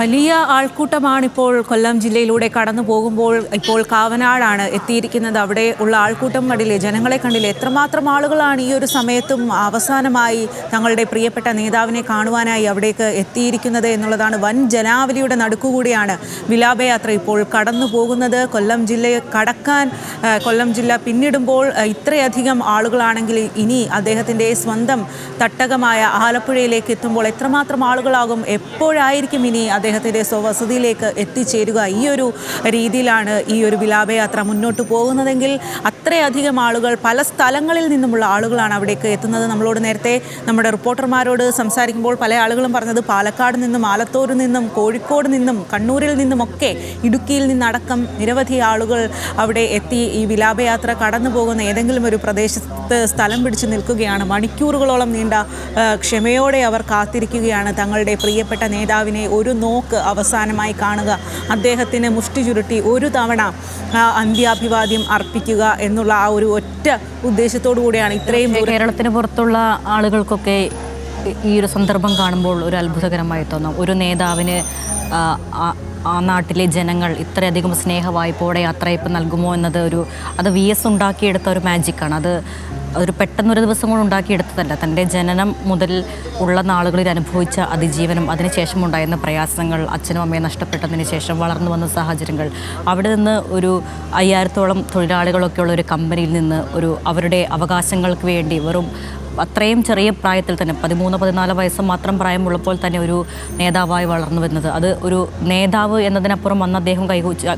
വലിയ ആൾക്കൂട്ടമാണിപ്പോൾ കൊല്ലം ജില്ലയിലൂടെ കടന്നു പോകുമ്പോൾ ഇപ്പോൾ കാവനാടാണ് എത്തിയിരിക്കുന്നത്. അവിടെ ഉള്ള ആൾക്കൂട്ടം കണ്ടില്ലേ, ജനങ്ങളെ കണ്ടില്ലേ, എത്രമാത്രം ആളുകളാണ് ഈ ഒരു സമയത്തും അവസാനമായി തങ്ങളുടെ പ്രിയപ്പെട്ട നേതാവിനെ കാണുവാനായി അവിടേക്ക് എത്തിയിരിക്കുന്നത് എന്നുള്ളതാണ്. വൻ ജനാവലിയുടെ നടുക്കുകൂടിയാണ് വിലാപയാത്ര ഇപ്പോൾ കടന്നു പോകുന്നത്. കൊല്ലം ജില്ലയെ കടക്കാൻ കൊല്ലം ജില്ല പിന്നിടുമ്പോൾ ഇത്രയധികം ആളുകളാണെങ്കിൽ ഇനി അദ്ദേഹത്തിൻ്റെ സ്വന്തം തട്ടകമായ ആലപ്പുഴയിലേക്ക് എത്തുമ്പോൾ എത്രമാത്രം ആളുകളാകും, എപ്പോഴായിരിക്കും ഇനി അദ്ദേഹത്തിൻ്റെ സ്വവസതിയിലേക്ക് എത്തിച്ചേരുക? ഈ ഒരു രീതിയിലാണ് ഈ ഒരു വിലാപയാത്ര മുന്നോട്ട് പോകുന്നതെങ്കിൽ അത്രയധികം ആളുകൾ, പല സ്ഥലങ്ങളിൽ നിന്നുമുള്ള ആളുകളാണ് അവിടേക്ക് എത്തുന്നത്. നമ്മളോട് നേരത്തെ നമ്മുടെ റിപ്പോർട്ടർമാരോട് സംസാരിക്കുമ്പോൾ പല ആളുകളും പറഞ്ഞത് പാലക്കാട് നിന്നും, ആലത്തൂരിൽ നിന്നും, കോഴിക്കോട് നിന്നും, കണ്ണൂരിൽ നിന്നുമൊക്കെ, ഇടുക്കിയിൽ നിന്നടക്കം നിരവധി ആളുകൾ അവിടെ എത്തി ഈ വിലാപയാത്ര കടന്നു പോകുന്ന ഏതെങ്കിലും ഒരു പ്രദേശത്ത് സ്ഥലം പിടിച്ചു നിൽക്കുകയാണ്. മണിക്കൂറുകളോളം നീണ്ട ക്ഷമയോടെ അവർ കാത്തിരിക്കുകയാണ് തങ്ങളുടെ പ്രിയപ്പെട്ട നേതാവിനെ ഒരു നോക്ക് അവസാനമായി കാണുക, അദ്ദേഹത്തിന് മുഷ്ടി ചുരുട്ടി ഒരു തവണ അന്ത്യാഭിവാദ്യം അർപ്പിക്കുക എന്നുള്ള ആ ഒരു ഒറ്റ ഉദ്ദേശത്തോടു കൂടിയാണ് ഇത്രയും കേരളത്തിന് പുറത്തുള്ള ആളുകൾക്കൊക്കെ ഈ ഒരു സന്ദർഭം കാണുമ്പോൾ ഒരു അത്ഭുതകരമായി തോന്നും. ഒരു നേതാവിന് ആ നാട്ടിലെ ജനങ്ങൾ ഇത്രയധികം സ്നേഹവായ്പോടെ യാത്രയപ്പ് നൽകുമോ എന്നത് അത് VS ഉണ്ടാക്കിയെടുത്ത ഒരു മാജിക്കാണ്. അതൊരു പെട്ടെന്നൊരു ദിവസം കൊണ്ട് ഉണ്ടാക്കിയെടുത്തതല്ല. തൻ്റെ ജനനം മുതൽ ഉള്ള നാളുകളിൽ അനുഭവിച്ച അതിജീവനം, അതിനുശേഷം ഉണ്ടായിരുന്ന പ്രയാസങ്ങൾ, അച്ഛനും അമ്മയും നഷ്ടപ്പെട്ടതിന് ശേഷം വളർന്നു വന്ന സാഹചര്യങ്ങൾ, അവിടെ നിന്ന് ഒരു 5000-ഓളം തൊഴിലാളികളൊക്കെയുള്ള ഒരു കമ്പനിയിൽ നിന്ന് അവരുടെ അവകാശങ്ങൾക്ക് വേണ്ടി വെറും അത്രയും ചെറിയ പ്രായത്തിൽ തന്നെ 13-14 വയസ്സ് മാത്രം പ്രായമുള്ളപ്പോൾ തന്നെ ഒരു നേതാവായി വളർന്നു വരുന്നത്, അത് ഒരു നേതാവ് എന്നതിനപ്പുറം അന്ന് അദ്ദേഹം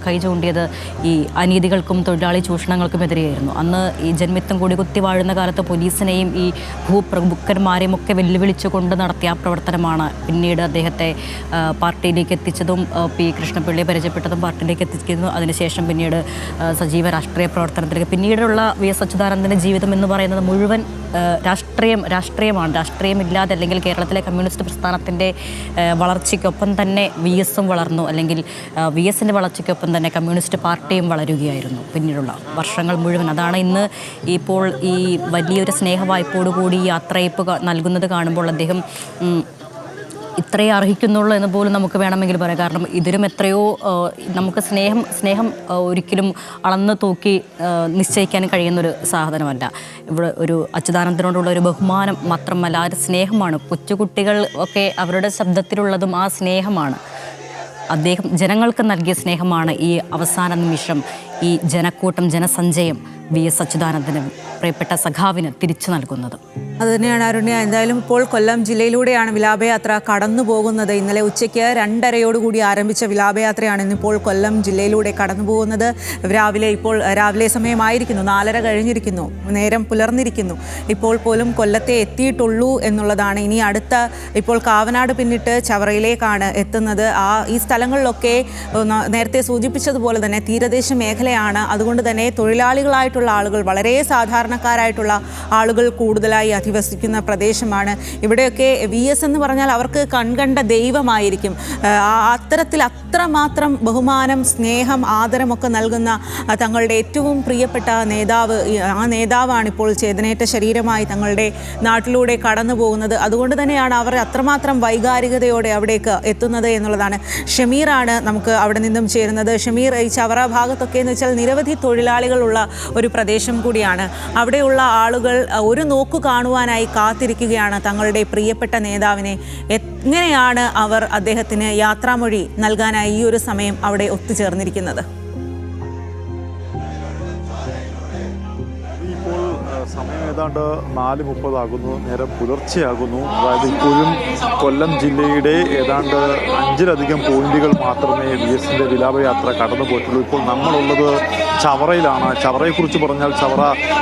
കൈ ചൂണ്ടിയത് ഈ അനീതികൾക്കും തൊഴിലാളി ചൂഷണങ്ങൾക്കും എതിരെയായിരുന്നു. അന്ന് ഈ ജന്മിത്തം കൂടി കുത്തി വാഴുന്ന കാലത്ത് പോലീസിനെയും ഈ ഭൂപ്രഭുക്കന്മാരെയും ഒക്കെ വെല്ലുവിളിച്ചുകൊണ്ട് നടത്തിയ ആ പ്രവർത്തനമാണ് പിന്നീട് അദ്ദേഹത്തെ പാർട്ടിയിലേക്ക് എത്തിച്ചതും, P കൃഷ്ണപിള്ളിയെ പരിചയപ്പെട്ടതും പാർട്ടിയിലേക്ക് എത്തിക്കുന്നതും. അതിനുശേഷം പിന്നീട് സജീവ രാഷ്ട്രീയ പ്രവർത്തനത്തിലേക്ക് പിന്നീടുള്ള VS അച്യുതാനന്ദൻ്റെ ജീവിതം എന്ന് പറയുന്നത് മുഴുവൻ രാഷ്ട്രീയമാണ്. രാഷ്ട്രീയമില്ലാതെ അല്ലെങ്കിൽ കേരളത്തിലെ കമ്മ്യൂണിസ്റ്റ് പ്രസ്ഥാനത്തിൻ്റെ വളർച്ചയ്ക്കൊപ്പം തന്നെ VSഉം വളർന്നു, അല്ലെങ്കിൽ VSൻ്റെ വളർച്ചയ്ക്കൊപ്പം തന്നെ കമ്മ്യൂണിസ്റ്റ് പാർട്ടിയും വളരുകയായിരുന്നു പിന്നീടുള്ള വർഷങ്ങൾ മുഴുവൻ. അതാണ് ഇന്ന് ഇപ്പോൾ ഈ വലിയൊരു സ്നേഹവായ്പോടുകൂടി യാത്രയപ്പ് നൽകുന്നത് കാണുമ്പോൾ അദ്ദേഹം ഇത്രയേ അർഹിക്കുന്നുള്ളൂ എന്ന് പോലും നമുക്ക് വേണമെങ്കിൽ പറയാം. കാരണം ഇതിലും എത്രയോ നമുക്ക് സ്നേഹം ഒരിക്കലും അളന്ന് തൂക്കി നിശ്ചയിക്കാൻ കഴിയുന്നൊരു സാധനമല്ല. ഇവിടെ ഒരു അച്യുതാനന്ദനോടുള്ള ഒരു ബഹുമാനം മാത്രമല്ല, ആ ഒരു സ്നേഹമാണ്. കൊച്ചുകുട്ടികൾ ഒക്കെ അവരുടെ ശബ്ദത്തിലുള്ളതും ആ സ്നേഹമാണ്. അദ്ദേഹം ജനങ്ങൾക്ക് നൽകിയ സ്നേഹമാണ് ഈ അവസാന നിമിഷം, ഈ ജനക്കൂട്ടം, ജനസഞ്ചയം VS അച്യുതാനന്ദന്, പ്രിയപ്പെട്ട സഖാവിന് തിരിച്ചു നൽകുന്നത്. അതുതന്നെയാണ് അരുണ്യ. എന്തായാലും ഇപ്പോൾ കൊല്ലം ജില്ലയിലൂടെയാണ് വിലാപയാത്ര കടന്നു പോകുന്നത്. ഇന്നലെ ഉച്ചയ്ക്ക് 2:30 ആരംഭിച്ച വിലാപയാത്രയാണ് ഇന്നിപ്പോൾ കൊല്ലം ജില്ലയിലൂടെ കടന്നു പോകുന്നത്. രാവിലെ സമയമായിരിക്കുന്നു, 4:30 കഴിഞ്ഞിരിക്കുന്നു, നേരം പുലർന്നിരിക്കുന്നു. ഇപ്പോൾ പോലും കൊല്ലത്തെ എത്തിയിട്ടുള്ളൂ എന്നുള്ളതാണ്. ഇനി ഇപ്പോൾ കാവനാട് പിന്നിട്ട് ചവറയിലേക്കാണ് എത്തുന്നത്. ഈ സ്ഥലങ്ങളിലൊക്കെ നേരത്തെ സൂചിപ്പിച്ചതുപോലെ തന്നെ തീരദേശ മേഖലയാണ്. അതുകൊണ്ട് തന്നെ തൊഴിലാളികളായിട്ടുള്ള ആളുകൾ, വളരെ സാധാരണക്കാരായിട്ടുള്ള ആളുകൾ കൂടുതലായി അധിവസിക്കുന്ന പ്രദേശമാണ്. ഇവിടെയൊക്കെ VS എന്ന് പറഞ്ഞാൽ അവർക്ക് കൺകണ്ട ദൈവമായിരിക്കും. അത്തരത്തിൽ അത്രമാത്രം ബഹുമാനം, സ്നേഹം, ആദരമൊക്കെ നൽകുന്ന തങ്ങളുടെ ഏറ്റവും പ്രിയപ്പെട്ട നേതാവ്, ആ നേതാവാണ് ഇപ്പോൾ ചേതനേറ്റ ശരീരമായി തങ്ങളുടെ നാട്ടിലൂടെ കടന്നു പോകുന്നത്. അതുകൊണ്ട് തന്നെയാണ് അവർ അത്രമാത്രം വൈകാരികതയോടെ അവിടേക്ക് എത്തുന്നത് എന്നുള്ളതാണ്. ഷമീറാണ് നമുക്ക് അവിടെ നിന്നും ചേരുന്നത്. ഷമീർ, ഈ ചവറ ഭാഗത്തൊക്കെ എന്ന് വെച്ചാൽ നിരവധി തൊഴിലാളികളുള്ള ഒരു പ്രദേശം കൂടിയാണ്. അവിടെയുള്ള ആളുകൾ ഒരു നോക്കു കാണുവാനായി കാത്തിരിക്കുകയാണ് തങ്ങളുടെ പ്രിയപ്പെട്ട നേതാവിനെ. എങ്ങനെയാണ് അവർ അദ്ദേഹത്തിന് യാത്രാമൊഴി നൽകാനായി ഈ ഒരു സമയം അവിടെ ഒത്തുചേർന്നിരിക്കുന്നത്? സമയം ഏതാണ്ട് 4:30 ആകുന്നു, നേരം പുലർച്ചെയാകുന്നു. അതായത് ഇപ്പോഴും കൊല്ലം ജില്ലയുടെ ഏതാണ്ട് 5-ലധികം പോയിന്റുകൾ മാത്രമേ VSൻ്റെ വിലാപയാത്ര കടന്നു പോയിട്ടുള്ളൂ. ഇപ്പോൾ നമ്മളുള്ളത് ചവറയിലാണ്. ചവറയെക്കുറിച്ച് പറഞ്ഞാൽ ചവറ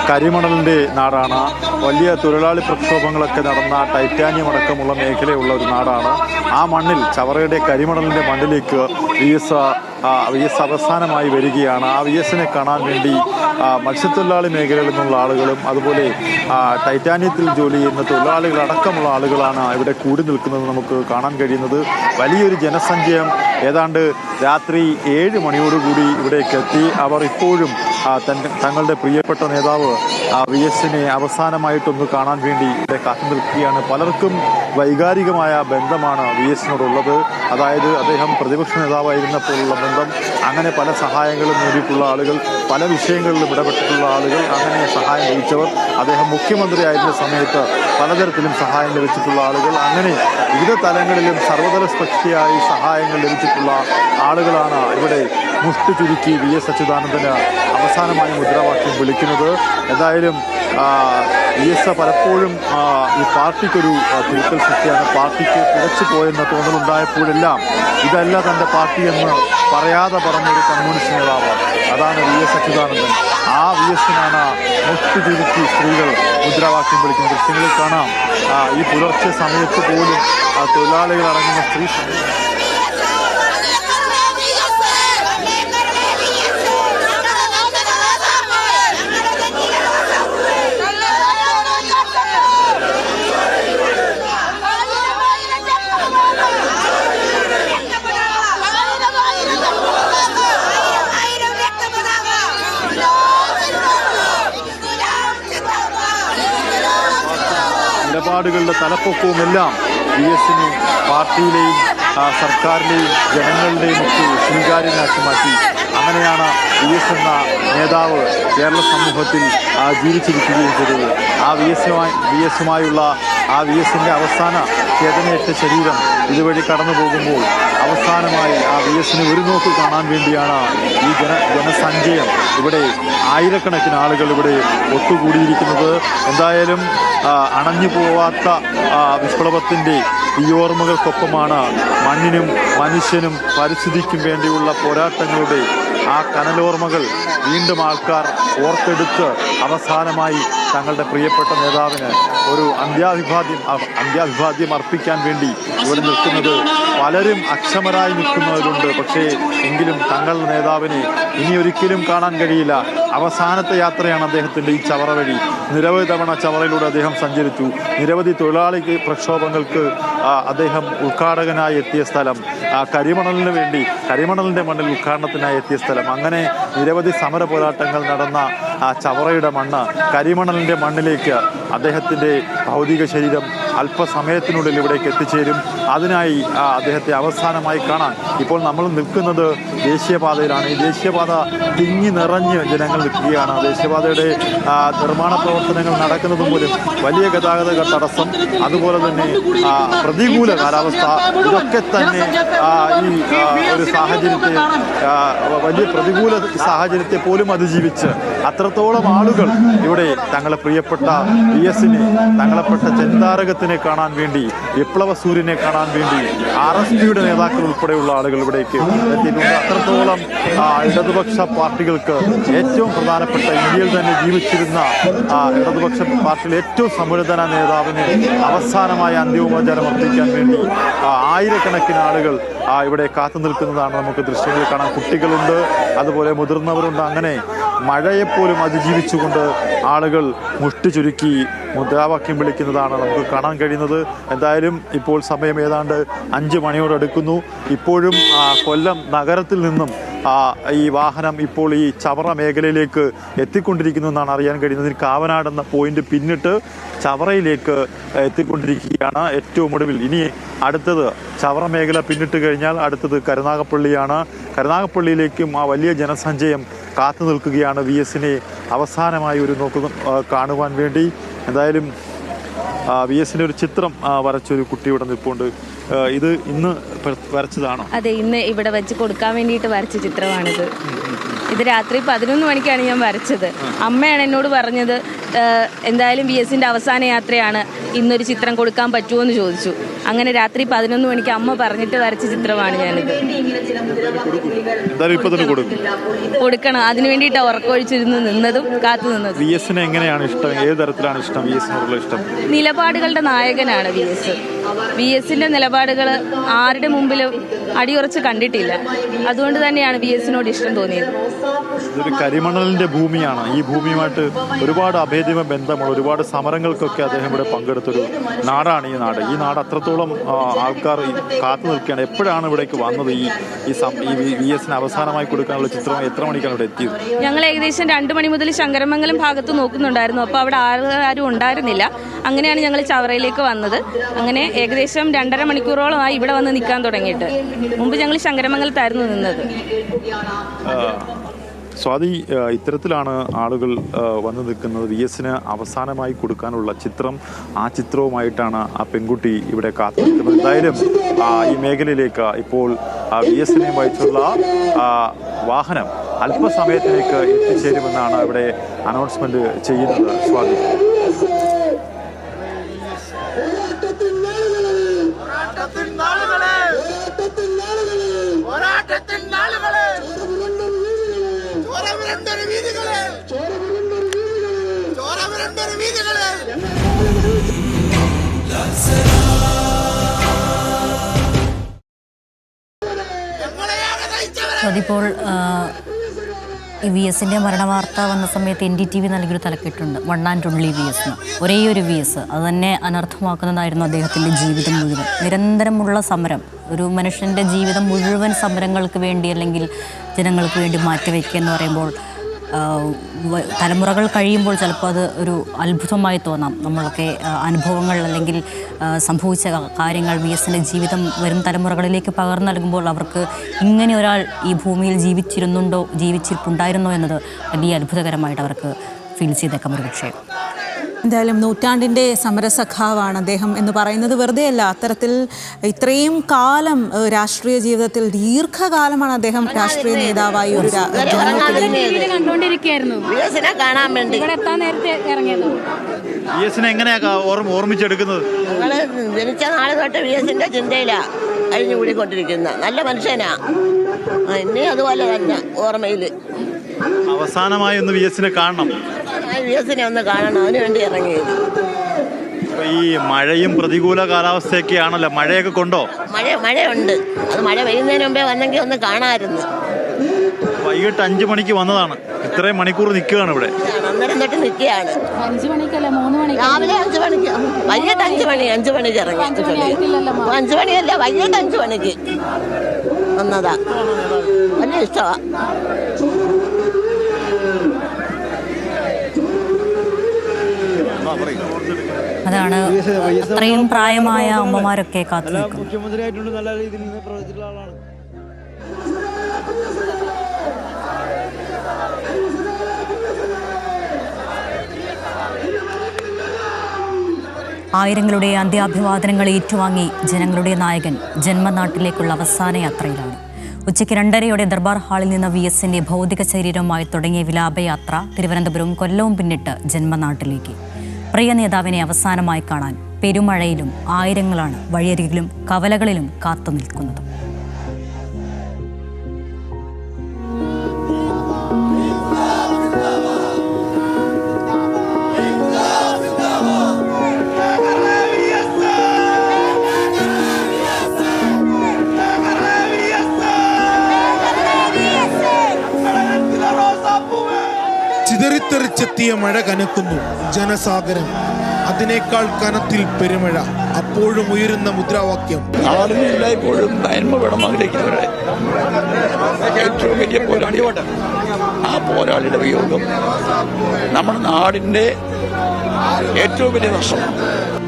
കരിമണലിൻ്റെ നാടാണ്. വലിയ തൊഴിലാളി പ്രക്ഷോഭങ്ങളൊക്കെ നടന്ന ടൈറ്റാനിയം അടക്കമുള്ള മേഖലയുള്ള ഒരു നാടാണ്. ആ മണ്ണിൽ, ചവറയുടെ കരിമണലിൻ്റെ മണ്ണിലേക്ക് VS അവസാനമായി വരികയാണ്. ആ VSനെ കാണാൻ വേണ്ടി മത്സ്യത്തൊഴിലാളി മേഖലയിൽ നിന്നുള്ള ആളുകളും അതുപോലെ ടൈറ്റാനിയത്തിൽ ജോലി ചെയ്യുന്ന തൊഴിലാളികളടക്കമുള്ള ആളുകളാണ് ഇവിടെ കൂടി നിൽക്കുന്നത് നമുക്ക് കാണാൻ കഴിയുന്നത്. വലിയൊരു ജനസഞ്ചയം ഏതാണ്ട് രാത്രി 7 മണിയോടുകൂടി ഇവിടേക്ക് എത്തി. അവർ ഇപ്പോഴും തങ്ങളുടെ പ്രിയപ്പെട്ട നേതാവ് വി എസിനെ അവസാനമായിട്ടൊന്ന് കാണാൻ വേണ്ടി ഇവിടെ കാത്തു നിൽക്കുകയാണ്. പലർക്കും വൈകാരികമായ ബന്ധമാണ് വി എസിനോടുള്ളത്. അതായത് അദ്ദേഹം പ്രതിപക്ഷ നേതാവായിരുന്നപ്പോഴുള്ള ബന്ധം, അങ്ങനെ പല സഹായങ്ങളും നേടിയിട്ടുള്ള ആളുകൾ, പല വിഷയങ്ങളിലും ഇടപെട്ടിട്ടുള്ള ആളുകൾ, അങ്ങനെ സഹായം ലഭിച്ചവർ, അദ്ദേഹം മുഖ്യമന്ത്രിയായിരുന്ന സമയത്ത് പലതരത്തിലും സഹായം ലഭിച്ചിട്ടുള്ള ആളുകൾ, അങ്ങനെ വിവിധ തലങ്ങളിലും സർവതല സ്പർശിയായി സഹായങ്ങൾ ലഭിച്ചിട്ടുള്ള ആളുകളാണ് ഇവിടെ മുഷ്ടി ചുരുക്കി വി എസ് അച്യുതാനന്ദന് അവസാനമായി മുദ്രാവാക്യം വിളിക്കുന്നത്. എന്തായാലും വി എസ് പലപ്പോഴും ഈ പാർട്ടിക്കൊരു തിരുത്തൽ സൃഷ്ടിയാണ്, പാർട്ടിക്ക് പിഴച്ചു പോയെന്ന തോന്നലുണ്ടായപ്പോഴെല്ലാം ഇതല്ല തൻ്റെ പാർട്ടിയെന്ന് പറയാതെ പറഞ്ഞൊരു കമ്മ്യൂണിസ്റ്റ് നേതാവ്, അതാണ് വി എസ് അച്യുതാനന്ദൻ. ആ വി എസിനാണ് മുഷ്ടി ചുരുക്കി സ്ത്രീകൾ മുദ്രാവാക്യം വിളിക്കുന്ന ദൃശ്യങ്ങളിൽ കാണാം. ഈ പുലർച്ചെ സമയത്ത് പോലും തൊഴിലാളികൾ അടങ്ങുന്ന സ്ത്രീ നിലപാടുകളുടെ തലപ്പൊക്കവുമെല്ലാം വി എസിനെ പാർട്ടിയിലെയും സർക്കാരിലെയും ജനങ്ങളുടെയും ഒക്കെ സ്വീകാര്യനാക്കി മാറ്റി. അങ്ങനെയാണ് വി എസ് എന്ന നേതാവ് കേരള സമൂഹത്തിൽ ജീവിച്ചിരിക്കുകയും ചെയ്തത്. ആ വി എസുമായുള്ള ആ വി എസിൻ്റെ അവസാന ചേതനയേറ്റ ശരീരം ഇതുവഴി കടന്നു പോകുമ്പോൾ അവസാനമായി ആ വി എസിനെ ഒരു നോക്ക് കാണാൻ വേണ്ടിയാണ് ഈ ജനസഞ്ചയം ഇവിടെ ആയിരക്കണക്കിന് ആളുകൾ ഇവിടെ ഒത്തുകൂടിയിരിക്കുന്നത്. എന്തായാലും അണഞ്ഞു പോവാത്ത വിപ്ലവത്തിൻ്റെ തീയോർമ്മകൾക്കൊപ്പമാണ് മണ്ണിനും മനുഷ്യനും പരിസ്ഥിതിക്കും വേണ്ടിയുള്ള പോരാട്ടങ്ങളുടെ ആ കനലോർമ്മകൾ വീണ്ടും ആൾക്കാർ ഓർത്തെടുത്ത് അവസാനമായി തങ്ങളുടെ പ്രിയപ്പെട്ട നേതാവിന് ഒരു അന്ത്യാഭിവാദ്യം അർപ്പിക്കാൻ വേണ്ടി ഇവിടെ നിൽക്കുന്നത്. പലരും അക്ഷമരായി നിൽക്കുന്നവരുണ്ട്, പക്ഷേ എങ്കിലും തങ്ങളുടെ നേതാവിനെ ഇനി ഒരിക്കലും കാണാൻ കഴിയില്ല. അവസാനത്തെ യാത്രയാണ് അദ്ദേഹത്തിൻ്റെ ഈ ചവറ വഴി. നിരവധി തവണ ചവറയിലൂടെ അദ്ദേഹം സഞ്ചരിച്ചു. നിരവധി തൊഴിലാളി പ്രക്ഷോഭങ്ങൾക്ക് അദ്ദേഹം ഉദ്ഘാടകനായി എത്തിയ സ്ഥലം, കരിമണലിന് വേണ്ടി കരിമണലിൻ്റെ മണ്ണിൽ ഉദ്ഘാടനത്തിനായി എത്തിയ സ്ഥലം, അങ്ങനെ നിരവധി സമര പോരാട്ടങ്ങൾ നടന്ന ചവറയുടെ മണ്ണ്, കരിമണലിൻ്റെ മണ്ണിലേക്ക് അദ്ദേഹത്തിൻ്റെ ഭൗതിക ശരീരം അല്പസമയത്തിനുള്ളിൽ ഇവിടേക്ക് എത്തിച്ചേരും. അതിനായി അദ്ദേഹത്തെ അവസാനമായി കാണാൻ ഇപ്പോൾ നമ്മൾ നിൽക്കുന്നത് ദേശീയപാതയിലാണ്. ഈ ദേശീയപാത തിങ്ങി നിറഞ്ഞ് ജനങ്ങൾ നിൽക്കുകയാണ്. ദേശീയപാതയുടെ നിർമ്മാണ പ്രവർത്തനങ്ങൾ നടക്കുന്നത് പോലും വലിയ ഗതാഗത തടസ്സം, അതുപോലെ തന്നെ പ്രതികൂല കാലാവസ്ഥ, ഇതൊക്കെ തന്നെ ഈ ഒരു സാഹചര്യത്തെ വലിയ പ്രതികൂല സാഹചര്യത്തെ പോലും അതിജീവിച്ച് അത്രത്തോളം ആളുകൾ ഇവിടെ തങ്ങളെ പ്രിയപ്പെട്ട വി എസിനെ, തങ്ങളെപ്പെട്ട ചെന്താരകത്തിനെ കാണാൻ വേണ്ടി, വിപ്ലവ സൂര്യനെ കാണാൻ വേണ്ടി RSPയുടെ നേതാക്കൾ ഉൾപ്പെടെയുള്ള ആളുകൾ ഇവിടേക്ക് എത്തിയിട്ടുണ്ട്. അത്രത്തോളം ഇടതുപക്ഷ പാർട്ടികൾക്ക് ഏറ്റവും പ്രധാനപ്പെട്ട, ഇന്ത്യയിൽ തന്നെ ജീവിച്ചിരുന്ന ഇടതുപക്ഷ പാർട്ടിയിലെ ഏറ്റവും സമുന്നതന നേതാവിന് അവസാനമായ അന്തിമോപചാരം അർപ്പിക്കാൻ വേണ്ടി ആയിരക്കണക്കിന് ആളുകൾ ഇവിടെ കാത്തു നിൽക്കുന്നതാണ് നമുക്ക് ദൃശ്യങ്ങളിൽ കാണാം. കുട്ടികളുണ്ട്, അതുപോലെ മുതിർന്നവരുണ്ട്. അങ്ങനെ മഴയെപ്പോലും അതിജീവിച്ചുകൊണ്ട് ആളുകൾ മുഷ്ടി ചുരുക്കി മുദ്രാവാക്യം വിളിക്കുന്നതാണ് നമുക്ക് കാണാൻ കഴിയുന്നത്. എന്തായാലും ഇപ്പോൾ സമയം ഏതാണ്ട് 5 മണിയോടടുക്കുന്നു. ഇപ്പോഴും കൊല്ലം നഗരത്തിൽ നിന്നും ഈ വാഹനം ഇപ്പോൾ ഈ ചവറ മേഖലയിലേക്ക് എത്തിക്കൊണ്ടിരിക്കുന്നു എന്നാണ് അറിയാൻ കഴിയുന്നത്. കാവനാട് എന്ന പോയിന്റ് പിന്നിട്ട് ചവറയിലേക്ക് എത്തിക്കൊണ്ടിരിക്കുകയാണ്. ഏറ്റവും ഒടുവിൽ ഇനി അടുത്തത് ചവറ മേഖല പിന്നിട്ട് കഴിഞ്ഞാൽ അടുത്തത് കരുനാഗപ്പള്ളിയാണ്. കരുനാഗപ്പള്ളിയിലേക്കും ആ വലിയ ജനസഞ്ചയം കാത്തു നിൽക്കുകയാണ് വി എസിനെ അവസാനമായി ഒരു നോക്ക് കാണുവാൻ വേണ്ടി. എന്തായാലും വി എസിൻ്റെ ഒരു ചിത്രം വരച്ചൊരു കുട്ടി ഇവിടെ നിൽപ്പുണ്ട്. ഇത് ഇന്ന് വരച്ചതാണോ? അതെ, ഇന്ന് ഇവിടെ വെച്ച് കൊടുക്കാൻ വേണ്ടിയിട്ട് വരച്ച ചിത്രമാണിത്. ഇത് രാത്രി 11 മണിക്കാണ് ഞാൻ വരച്ചത്. അമ്മയാണ് എന്നോട് പറഞ്ഞത്, എന്തായാലും വി എസിൻ്റെ അവസാന യാത്രയാണ്, ഇന്നൊരു ചിത്രം കൊടുക്കാൻ പറ്റുമോ എന്ന് ചോദിച്ചു. അങ്ങനെ രാത്രി 11 മണിക്ക് അമ്മ പറഞ്ഞിട്ട് വരച്ച ചിത്രമാണ് ഞാനിത്. കൊടുക്കണം, അതിനു വേണ്ടിയിട്ടാണ് ഉറക്കമൊഴിച്ചിരുന്ന് നിന്നതും കാത്തു നിന്നതും. വി എസിനെ എങ്ങനെയാണ് ഇഷ്ടം? ഏത് തരത്തിലാണ് ഇഷ്ടം? വി എസിനോടുള്ള ഇഷ്ടം നിലപാടുകളുടെ നായകനാണ് വി എസ്. വി എസിന്റെ നിലപാടുകൾ ആരുടെ മുമ്പിലും അടിയുറച്ച് കണ്ടിട്ടില്ല. അതുകൊണ്ട് തന്നെയാണ് വി എസിനോട് ഇഷ്ടം തോന്നിയത്. ഇതൊരു കരിമണലിന്റെ ഭൂമിയാണ്. ഈ ഭൂമിയുമായിട്ട് ഒരുപാട് അഭേദ്യ വളരെയധികം ബന്ധമുള്ള ഒരുപാട് സമരങ്ങൾക്കൊക്കെ അദ്ദേഹം ഇവിടെ പങ്കെടുത്തൊരു നാടാണ് ഈ നാട്. ഈ നാട് അത്രത്തോളം ആൾക്കാർ കാത്തു നിൽക്കുകയാണ്. എപ്പോഴാണ് ഇവിടേക്ക് വന്നത്? ഈ VS അവസാനമായി കൊടുക്കാനുള്ള ചിത്രം എത്ര മണിക്കാണ് ഇവിടെ എത്തിയത്? ഞങ്ങൾ ഏകദേശം 2 മണി മുതൽ ശങ്കരമംഗലം ഭാഗത്ത് നോക്കുന്നുണ്ടായിരുന്നു. അപ്പോൾ അവിടെ ആരും ഉണ്ടായിരുന്നില്ല. അങ്ങനെയാണ് ഞങ്ങൾ ചവറയിലേക്ക് വന്നത്. അങ്ങനെ ഏകദേശം 2.5 മണിക്കൂറോളമായി ഇവിടെ വന്ന് നിൽക്കാൻ തുടങ്ങിയിട്ട്. മുമ്പ് ഞങ്ങൾ ശങ്കരമംഗലത്തായിരുന്നു നിന്നത്. സ്വാതി, ഇത്തരത്തിലാണ് ആളുകൾ വന്നു നിൽക്കുന്നത്. VS അവസാനമായി കൊടുക്കാനുള്ള ചിത്രം, ആ ചിത്രവുമായിട്ടാണ് ആ പെൺകുട്ടി ഇവിടെ കാത്തു നിൽക്കുന്നത്. എന്തായാലും ഈ മേഖലയിലേക്ക് ഇപ്പോൾ VS വഹിച്ചുള്ള വാഹനം അല്പസമയത്തിലേക്ക് എത്തിച്ചേരുമെന്നാണ് ഇവിടെ അനൗൺസ്മെന്റ് ചെയ്യുന്നത്. സ്വാതി, അതിപ്പോൾ ഈ VS മരണവാർത്ത വന്ന സമയത്ത് NDTV നൽകിയൊരു തലക്കെട്ടുണ്ട്, വൺ ആൻഡ് ഓൺലി VS എന്ന്. ഒരേ ഒരു VS, അത് തന്നെ അനർത്ഥമാക്കുന്നതായിരുന്നു അദ്ദേഹത്തിൻ്റെ ജീവിതം മുഴുവൻ. നിരന്തരമുള്ള സമരം, ഒരു മനുഷ്യൻ്റെ ജീവിതം മുഴുവൻ സമരങ്ങൾക്ക് വേണ്ടി അല്ലെങ്കിൽ ജനങ്ങൾക്ക് വേണ്ടി മാറ്റിവെക്കുക എന്ന് പറയുമ്പോൾ തലമുറകൾ കഴിയുമ്പോൾ ചിലപ്പോൾ അത് ഒരു അത്ഭുതമായി തോന്നാം. നമ്മളൊക്കെ അനുഭവങ്ങൾ അല്ലെങ്കിൽ സംഭവിച്ച കാര്യങ്ങൾ VS ജീവിതം വരും തലമുറകളിലേക്ക് പകർന്നു നൽകുമ്പോൾ അവർക്ക് ഇങ്ങനെ ഒരാൾ ഈ ഭൂമിയിൽ ജീവിച്ചിരിപ്പുണ്ടായിരുന്നോ എന്നത് വലിയ അത്ഭുതകരമായിട്ട് അവർക്ക് ഫീൽ ചെയ്തേക്കാം ഒരു വിഷയം. എന്തായാലും നൂറ്റാണ്ടിൻ്റെ സമരസഖാവാണ് അദ്ദേഹം എന്ന് പറയുന്നത് വെറുതെയല്ല. അത്തരത്തിൽ ഇത്രയും കാലം രാഷ്ട്രീയ ജീവിതത്തിൽ ദീർഘകാലമാണ് അദ്ദേഹം രാഷ്ട്രീയ നേതാവായി ഒരു കണ്ടുകൊണ്ടിരിക്കുകയായിരുന്നു. കാണാൻ വേണ്ടി VS എങ്ങനെയാ ഓർമ്മിച്ചെടുക്കുന്നത്? ഞങ്ങള് ജനിച്ച നാളെ തൊട്ട് VS ചിന്തയിലാ കഴിഞ്ഞുകൂടിക്കൊണ്ടിരിക്കുന്ന നല്ല മനുഷ്യനാ. ഇനി അതുപോലെ തന്നെ ഓർമ്മയില് അവസാനമായി ഒന്ന് VS കാണണം. VS ഒന്ന് കാണണം, അതിനു വേണ്ടി ഇറങ്ങിയത്. ഈ മഴയും പ്രതികൂല കാലാവസ്ഥയൊക്കെ ആണല്ലോ, മഴയൊക്കെ കൊണ്ടോ? മഴയുണ്ട്. അത് മഴ പെയ്യുന്നതിന് മുമ്പേ വന്നെങ്കിൽ ഒന്ന് കാണാമായിരുന്നു. വൈകിട്ട് 5 മണിക്ക് വന്നതാണ്, ഇത്രയും മണിക്കൂർ നിൽക്കുകയാണ് ഇവിടെ. അന്നേരം തൊട്ട് നിൽക്കുകയാണ്. 5 മണിക്കല്ല, 3 മണിക്ക്. രാവിലെ 5 മണിക്ക്, വൈകിട്ട് 5 മണിക്ക് ഇറങ്ങി. 5 മണിയല്ല, വൈകിട്ട് 5 മണിക്ക് വന്നതാ. വലിയ ഇഷ്ടമാ. അതാണ് അത്രയും പ്രായമായ അമ്മമാരൊക്കെ കാത്തു നിൽക്കും. മുഖ്യമന്ത്രിയായിട്ടുണ്ട്, നല്ല രീതിയിൽ നിന്ന് പ്രവർത്തിച്ചിട്ടുള്ള ആളാണ്. ആയിരങ്ങളുടെ അന്ത്യാഭിവാദനങ്ങൾ ഏറ്റുവാങ്ങി ജനങ്ങളുടെ നായകൻ ജന്മനാട്ടിലേക്കുള്ള അവസാന യാത്രയിലാണ്. ഉച്ചയ്ക്ക് 2:30 ദർബാർ ഹാളിൽ നിന്ന് VS ഭൗതിക ശരീരവുമായി തുടങ്ങിയ വിലാപയാത്ര തിരുവനന്തപുരം കൊല്ലവും പിന്നിട്ട് ജന്മനാട്ടിലേക്ക്. പ്രിയ നേതാവിനെ അവസാനമായി കാണാൻ പെരുമഴയിലും ആയിരങ്ങളാണ് വഴിയരികിലും കവലകളിലും കാത്തു നിൽക്കുന്നത്. ചിതറിത്തെറിച്ചെത്തിയ മഴ കനക്കുന്നു, ജനസാഗരം അതിനേക്കാൾ കനത്തിൽ പെരുമഴ. അപ്പോഴും ഉയരുന്ന മുദ്രാവാക്യം, നാടിന് എല്ലായ്പ്പോഴും നന്മ വേണം ആഗ്രഹിക്കുന്നവരുടെ ഏറ്റവും വലിയ പോരാളിയാണ്. ആ പോരാളിയുടെ വിയോഗം നമ്മുടെ നാടിന്റെ ഏറ്റവും വലിയ നഷ്ടമാണ്.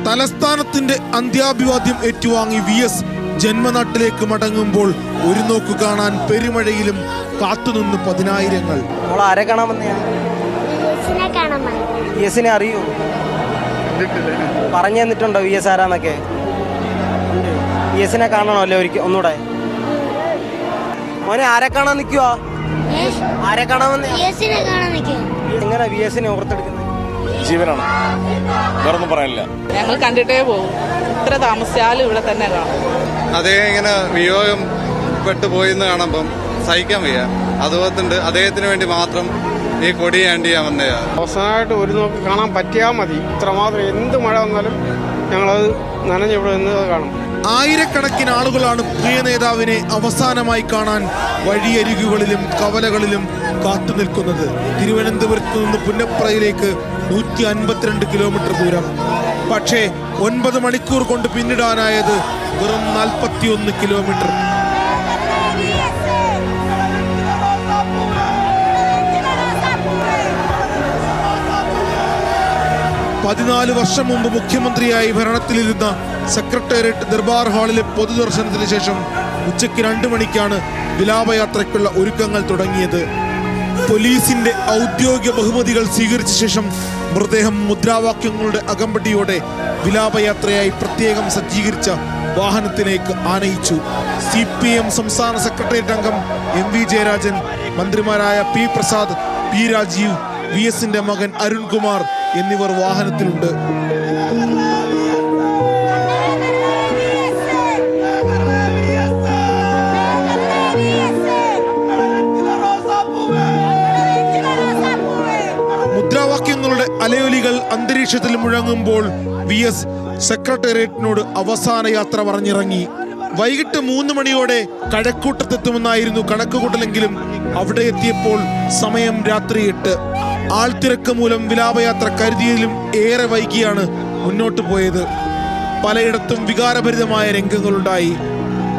തലസ്ഥാനത്തിന്റെ അന്ത്യാഭിവാദ്യം ഏറ്റുവാങ്ങി VS ജന്മനാട്ടിലേക്ക് മടങ്ങുമ്പോൾ ഒരു നോക്കു കാണാൻ പെരുമഴയിലും കാത്തുനിന്ന് പതിനായിരങ്ങൾ. ആരെ കാണാൻ വന്നെയാ? VS അറിയോ? പറഞ്ഞു തന്നിട്ടുണ്ടോ VS ആരാന്നൊക്കെ? VS കാണണമല്ലോ ഒന്നുകൂടെ. മോനെ ആരെ കാണാൻ നിൽക്കുവാ? ആരെ കാണാൻ വന്ന? എങ്ങനെ VS ഓർത്തെടുക്കുന്നത്? ജീവനാണ്, വേറൊന്നും പറയാനില്ല. ഞങ്ങൾ കണ്ടിട്ടേ പോകും, ഇത്ര താമസിച്ചാലും ഇവിടെ തന്നെ കാണും. അദ്ദേഹം ഇങ്ങനെ വിയോഗം പെട്ടുപോയിന്ന് കാണുമ്പം സഹിക്കാൻ വയ്യ. അതുപോലത്തെ അദ്ദേഹത്തിന് വേണ്ടി മാത്രം ഈ കൊടി ആണ്ടി ഞാൻ വന്നയാ. അവസാനമായിട്ട് ഒരു നോക്ക് കാണാൻ പറ്റിയാൽ മതി. ഇത്രമാത്രം എന്ത് മഴ വന്നാലും ഞങ്ങളത് നനഞ്ഞിവിടെ നിന്ന് കാണും. ആയിരക്കണക്കിന് ആളുകളാണ് പ്രിയ നേതാവിനെ അവസാനമായി കാണാൻ വഴിയരികുകളിലും കവലകളിലും കാത്തു നിൽക്കുന്നത്. തിരുവനന്തപുരത്ത് നിന്ന് പുന്നപ്രയിലേക്ക് 152 കിലോമീറ്റർ ദൂരം. പക്ഷേ 9 മണിക്കൂർ കൊണ്ട് പിന്നിടാനായത് വെറും 41 കിലോമീറ്റർ. പതിനാല് വർഷം മുമ്പ് മുഖ്യമന്ത്രിയായി ഭരണത്തിലിരുന്ന സെക്രട്ടേറിയറ്റ് ദർബാർ ഹാളിലെ പൊതുദർശനത്തിന് ശേഷം ഉച്ചയ്ക്ക് 2 മണിക്കാണ് വിലാപയാത്രയ്ക്കുള്ള ഒരുക്കങ്ങൾ തുടങ്ങിയത്. പോലീസിന്റെ ഔദ്യോഗിക ബഹുമതികൾ സ്വീകരിച്ച ശേഷം മൃതദേഹം മുദ്രാവാക്യങ്ങളുടെ അകമ്പടിയോടെ വിലാപയാത്രയായി പ്രത്യേകം സജ്ജീകരിച്ച വാഹനത്തിലേക്ക് ആനയിച്ചു. CPM സംസ്ഥാന സെക്രട്ടേറിയറ്റ് അംഗം MV ജയരാജൻ, മന്ത്രിമാരായ P പ്രസാദ്, P രാജീവ്, VSന്റെ മകൻ അരുൺകുമാർ എന്നിവർ വാഹനത്തിലുണ്ട്. മുദ്രാവാക്യങ്ങളുടെ അലയൊലികൾ അന്തരീക്ഷത്തിൽ മുഴങ്ങുമ്പോൾ VS സെക്രട്ടേറിയറ്റിനോട് അവസാന യാത്ര പറഞ്ഞിറങ്ങി. വൈകിട്ട് 3 മണിയോടെ കഴക്കൂട്ടത്തെത്തുമെന്നായിരുന്നു കണക്കുകൂട്ടലെങ്കിലും അവിടെ എത്തിയപ്പോൾ സമയം രാത്രി 8. ആൾത്തിരക്ക് മൂലം വിലാപയാത്ര കരുതിയതിലും ഏറെ വൈകിയാണ് മുന്നോട്ട് പോയത്. പലയിടത്തും വികാരഭരിതമായ രംഗങ്ങളുണ്ടായി.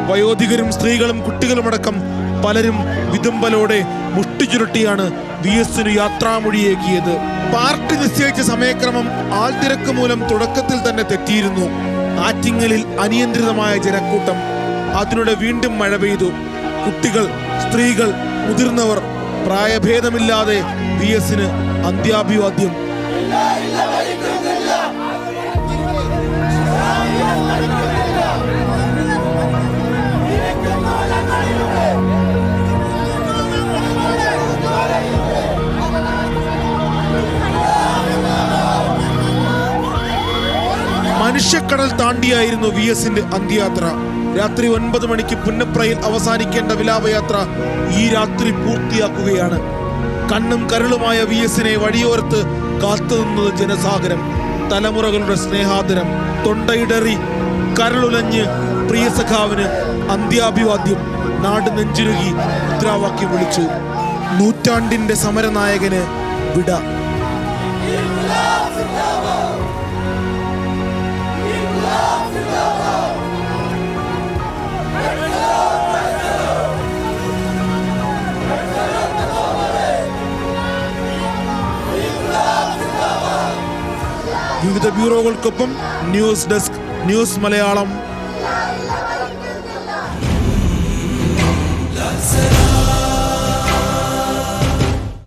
വയോധികരും സ്ത്രീകളും കുട്ടികളുമടക്കം പലരും വിതുമ്പലോടെ മുഷ്ടിചുരുട്ടിയാണ് VSന് യാത്രാമൊഴിയേകിയത്. പാർട്ടി നിശ്ചയിച്ച സമയക്രമം ആൾത്തിരക്ക് മൂലം തുടക്കത്തിൽ തന്നെ തെറ്റിയിരുന്നു. ആറ്റിങ്ങലിൽ അനിയന്ത്രിതമായ ജനക്കൂട്ടം. അതിനിടെ വീണ്ടും മഴ പെയ്തു. കുട്ടികൾ, സ്ത്രീകൾ, മുതിർന്നവർ പ്രായഭേദമില്ലാതെ VSന് അന്ത്യാഭിവാദ്യം. മനുഷ്യക്കടൽ താണ്ടിയായിരുന്നു VSന്റെ അന്ത്യയാത്ര. രാത്രി 9 മണിക്ക് പുന്നപ്രയിൽ അവസാനിക്കേണ്ട വിലാപയാത്ര ഈ രാത്രി പൂർത്തിയാക്കുകയാണ്. കണ്ണും കരളുമായ VSനെ വഴിയോരത്ത് കാത്തുനിന്നത് ജനസാഗരം. തലമുറകളുടെ സ്നേഹാദരം. തൊണ്ടയിടറി കരളുലഞ്ഞ് പ്രിയ സഖാവിന് അന്ത്യാഭിവാദ്യം. നാട് നെഞ്ചുരുകി മുദ്രാവാക്യം വിളിച്ചു. നൂറ്റാണ്ടിന്റെ സമരനായകന് വിട. വിവിധ ബ്യൂറോകൾക്കൊപ്പം ന്യൂസ് ഡെസ്ക്, ന്യൂസ് മലയാളം.